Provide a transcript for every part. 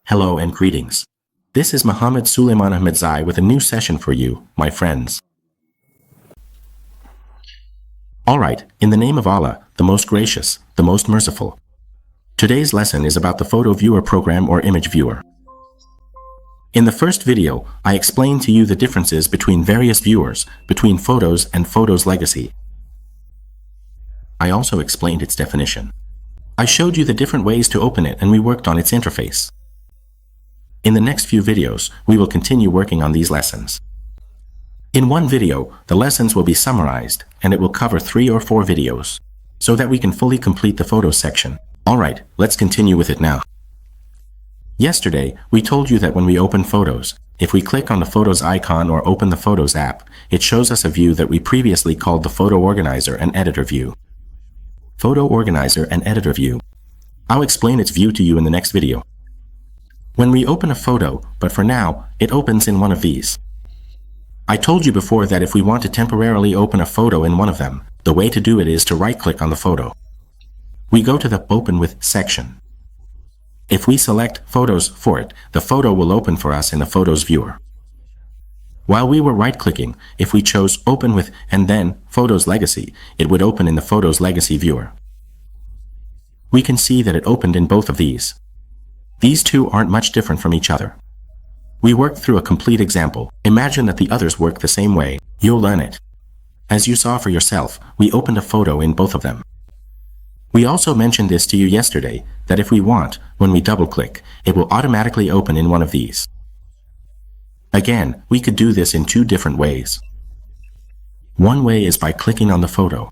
Hello and greetings. This is Muhammad Suleiman Ahmadzai with a new session for you, my friends. Alright, in the name of Allah, the most gracious, the most merciful. Today's lesson is about the photo viewer program or image viewer. In the first video, I explained to you the differences between various viewers, between Photos and Photos Legacy. I also explained its definition. I showed you the different ways to open it and we worked on its interface. In the next few videos, we will continue working on these lessons. In one video, the lessons will be summarized and it will cover 3 or 4 videos, so that we can fully complete the photos section. Alright, let's continue with it now. Yesterday, we told you that when we open Photos, if we click on the Photos icon or open the Photos app, it shows us a view that we previously called the Photo Organizer and Editor view. Photo Organizer and Editor view. I'll explain its view to you in the next video. When we open a photo, but for now, it opens in one of these. I told you before that if we want to temporarily open a photo in one of them, the way to do it is to right-click on the photo. We go to the Open With section. If we select Photos for it, the photo will open for us in the Photos viewer. While we were right-clicking, if we chose Open With and then Photos Legacy, it would open in the Photos Legacy viewer. We can see that it opened in both of these. These two aren't much different from each other. We worked through a complete example. Imagine that the others work the same way. You'll learn it. As you saw for yourself, we opened a photo in both of them. We also mentioned this to you yesterday, that if we want, when we double-click, it will automatically open in one of these. Again, we could do this in 2 different ways. One way is by clicking on the photo.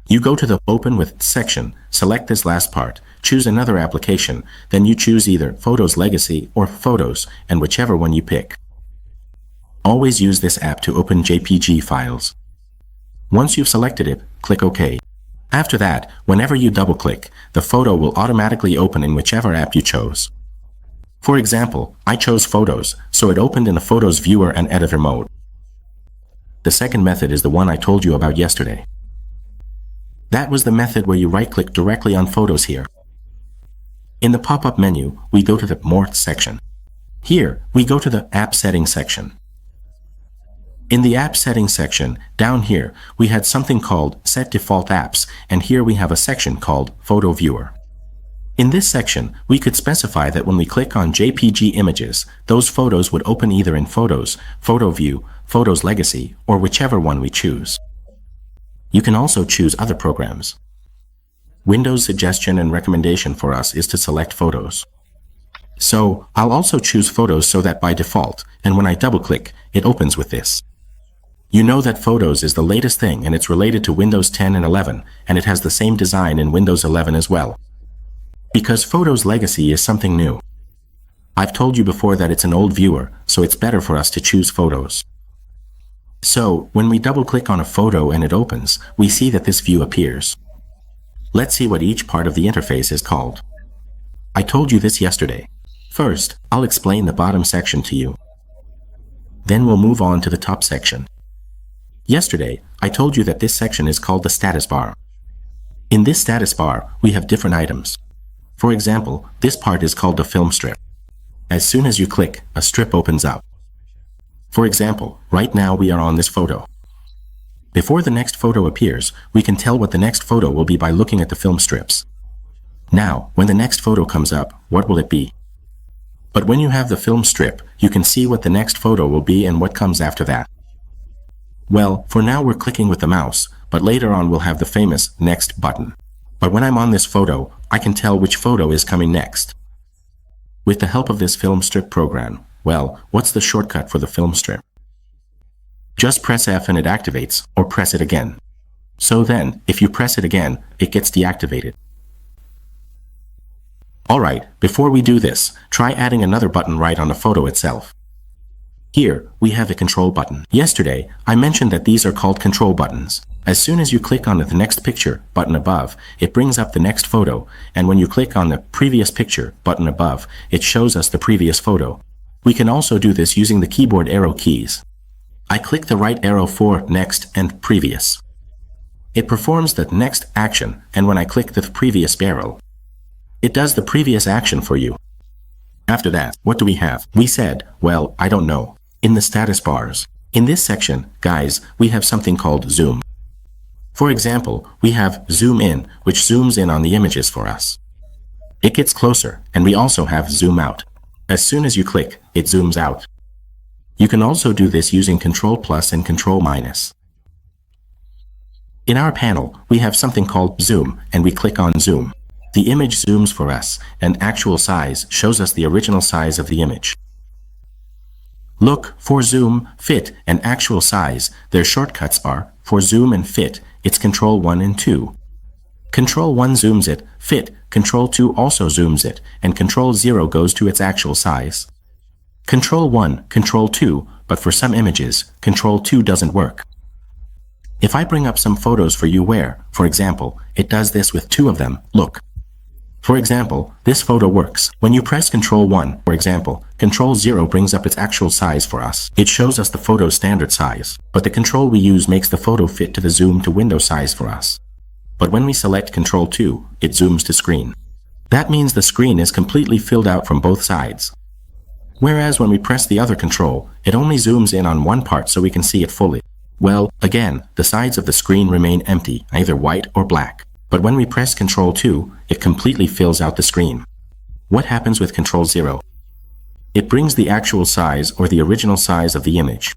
You go to the Open With section, select this last part, choose another application, then you choose either Photos Legacy or Photos, and whichever one you pick. Always use this app to open JPG files. Once you've selected it, click OK. After that, whenever you double-click, the photo will automatically open in whichever app you chose. For example, I chose Photos, so it opened in the Photos Viewer and Editor mode. The second method is the one I told you about yesterday. That was the method where you right-click directly on Photos here. In the pop-up menu, we go to the More section. Here, we go to the App Settings section. In the App Settings section, down here, we had something called Set Default Apps, and here we have a section called Photo Viewer. In this section, we could specify that when we click on JPG images, those photos would open either in Photos, Photo View, Photos Legacy, or whichever one we choose. You can also choose other programs. Windows' suggestion and recommendation for us is to select Photos. So, I'll also choose Photos so that by default, and when I double-click, it opens with this. You know that Photos is the latest thing and it's related to Windows 10 and 11, and it has the same design in Windows 11 as well. Because Photos Legacy is something new. I've told you before that it's an old viewer, so it's better for us to choose Photos. So, when we double-click on a photo and it opens, we see that this view appears. Let's see what each part of the interface is called. I told you this yesterday. First, I'll explain the bottom section to you. Then we'll move on to the top section. Yesterday, I told you that this section is called the status bar. In this status bar, we have different items. For example, this part is called the film strip. As soon as you click, a strip opens up. For example, right now we are on this photo. Before the next photo appears, we can tell what the next photo will be by looking at the film strips. Now, when the next photo comes up, what will it be? But when you have the film strip, you can see what the next photo will be and what comes after that. Well, for now we're clicking with the mouse, but later on we'll have the famous Next button. But when I'm on this photo, I can tell which photo is coming next. With the help of this film strip program, well, what's the shortcut for the film strip? Just press F and it activates, or press it again. So then, if you press it again, it gets deactivated. Alright, before we do this, try adding another button right on the photo itself. Here, we have a control button. Yesterday, I mentioned that these are called control buttons. As soon as you click on the next picture button above, it brings up the next photo, and when you click on the previous picture button above, it shows us the previous photo. We can also do this using the keyboard arrow keys. I click the right arrow for Next and Previous. It performs the next action, and when I click the previous arrow, It does the previous action for you. After that, what do we have? We said, well, I don't know. In the status bars. In this section, guys, we have something called zoom. For example, we have zoom in, which zooms in on the images for us. It gets closer, and we also have zoom out. As soon as you click, it zooms out. You can also do this using Ctrl+ and Ctrl-. In our panel, we have something called zoom, and we click on zoom. The image zooms for us, and actual size shows us the original size of the image. Look, for zoom, fit, and actual size, their shortcuts are, for zoom and fit, it's Ctrl+1 and 2. Ctrl+1 zooms it, fit, Ctrl+2 also zooms it, and Ctrl+0 goes to its actual size. Ctrl+1, Ctrl+2, but for some images, Ctrl+2 doesn't work. If I bring up some photos for you where, for example, it does this with 2 of them, look. For example, this photo works. When you press Ctrl+1, for example, Ctrl+0 brings up its actual size for us. It shows us the photo's standard size, but the control we use makes the photo fit to the zoom to window size for us. But when we select Ctrl+2, it zooms to screen. That means the screen is completely filled out from both sides. Whereas when we press the other control, it only zooms in on one part so we can see it fully. Well, again, the sides of the screen remain empty, either white or black. But when we press Ctrl+2, it completely fills out the screen. What happens with Ctrl+0? It brings the actual size or the original size of the image.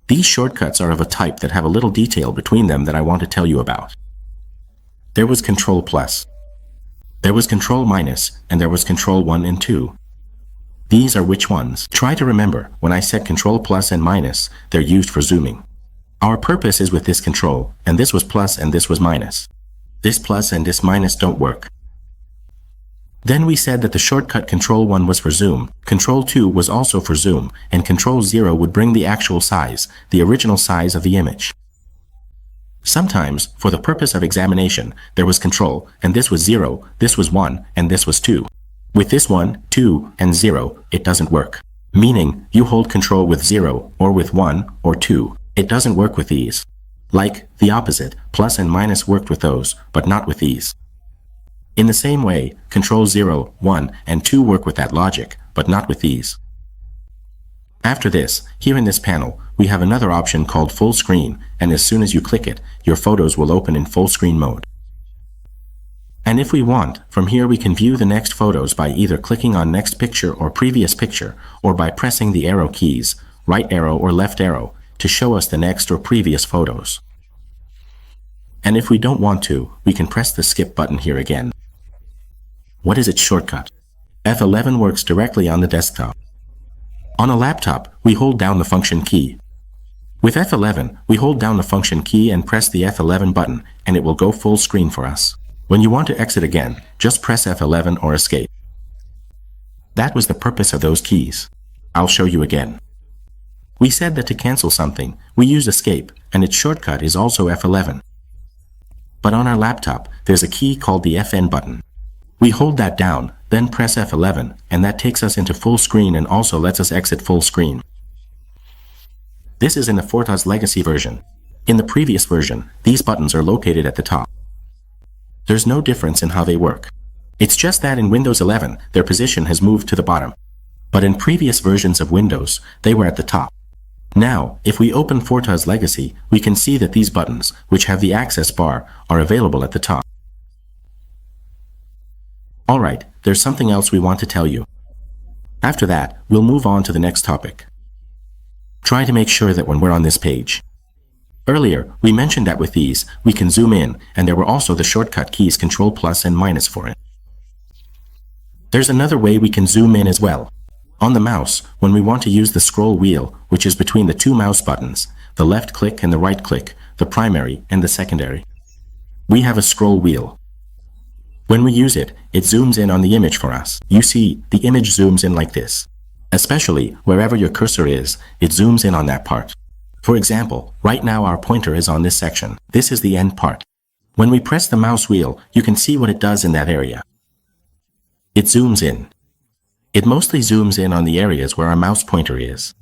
These shortcuts are of a type that have a little detail between them that I want to tell you about. There was Ctrl+, there was Ctrl-, and there was Ctrl+1 and 2. These are which ones? Try to remember, when I said Ctrl+ and minus, they're used for zooming. Our purpose is with this control, and this was plus and this was minus. This plus and this minus don't work. Then we said that the shortcut Ctrl+1 was for zoom, Ctrl+2 was also for zoom, and Ctrl+0 would bring the actual size, the original size of the image. Sometimes, for the purpose of examination, there was Control, and this was 0, this was 1, and this was 2. With this 1, 2, and 0, it doesn't work. Meaning, you hold Control with 0, or with 1, or 2. It doesn't work with these. Like, the opposite, plus and minus worked with those, but not with these. In the same way, Ctrl+0, 1, and 2 work with that logic, but not with these. After this, here in this panel, we have another option called full screen, and as soon as you click it, your photos will open in full screen mode. And if we want, from here we can view the next photos by either clicking on next picture or previous picture, or by pressing the arrow keys, right arrow or left arrow, to show us the next or previous photos. And if we don't want to, we can press the skip button here again. What is its shortcut? F11 works directly on the desktop. On a laptop, we hold down the function key. With F11, we hold down the function key and press the F11 button, and it will go full screen for us. When you want to exit again, just press F11 or escape. That was the purpose of those keys. I'll show you again. We said that to cancel something, we use escape, and its shortcut is also F11. But on our laptop, there's a key called the FN button. We hold that down, then press F11, and that takes us into full screen and also lets us exit full screen. This is in the Fortas Legacy version. In the previous version, these buttons are located at the top. There's no difference in how they work. It's just that in Windows 11, their position has moved to the bottom. But in previous versions of Windows, they were at the top. Now, if we open Fortas Legacy, we can see that these buttons, which have the access bar, are available at the top. Alright, there's something else we want to tell you. After that, we'll move on to the next topic. Try to make sure that when we're on this page. Earlier, we mentioned that with these, we can zoom in, and there were also the shortcut keys Ctrl+ and minus for it. There's another way we can zoom in as well. On the mouse, when we want to use the scroll wheel, which is between the two mouse buttons, the left click and the right click, the primary and the secondary, we have a scroll wheel. When we use it, it zooms in on the image for us. You see, the image zooms in like this. Especially wherever your cursor is, it zooms in on that part. For example, right now our pointer is on this section. This is the end part. When we press the mouse wheel, you can see what it does in that area. It zooms in. It mostly zooms in on the areas where our mouse pointer is.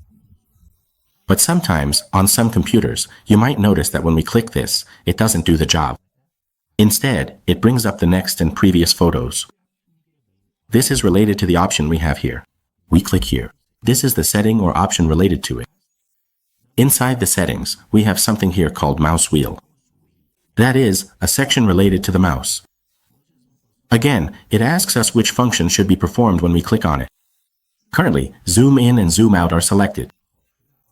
But sometimes, on some computers, you might notice that when we click this, it doesn't do the job. Instead, it brings up the next and previous photos. This is related to the option we have here. We click here. This is the setting or option related to it. Inside the settings, we have something here called mouse wheel. That is, a section related to the mouse. Again, it asks us which function should be performed when we click on it. Currently, zoom in and zoom out are selected.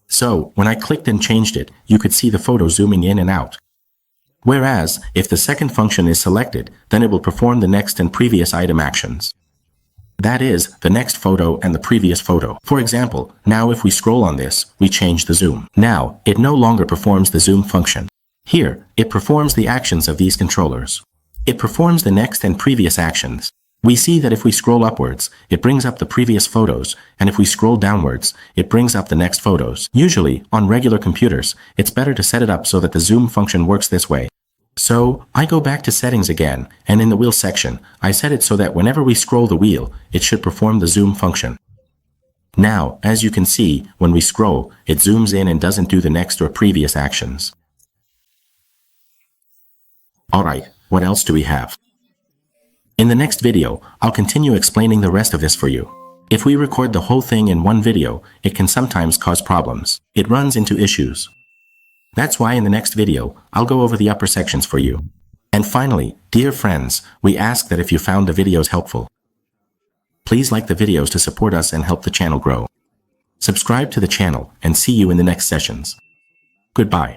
So, when I clicked and changed it, you could see the photo zooming in and out. Whereas, if the second function is selected, then it will perform the next and previous item actions. That is, the next photo and the previous photo. For example, now if we scroll on this, we change the zoom. Now, it no longer performs the zoom function. Here, it performs the actions of these controllers. It performs the next and previous actions. We see that if we scroll upwards, it brings up the previous photos, and if we scroll downwards, it brings up the next photos. Usually, on regular computers, it's better to set it up so that the zoom function works this way. So, I go back to settings again, and in the wheel section, I set it so that whenever we scroll the wheel, it should perform the zoom function. Now, as you can see, when we scroll, it zooms in and doesn't do the next or previous actions. Alright, what else do we have? In the next video, I'll continue explaining the rest of this for you. If we record the whole thing in one video, it can sometimes cause problems. It runs into issues. That's why in the next video, I'll go over the upper sections for you. And finally, dear friends, we ask that if you found the videos helpful, please like the videos to support us and help the channel grow. Subscribe to the channel and see you in the next sessions. Goodbye.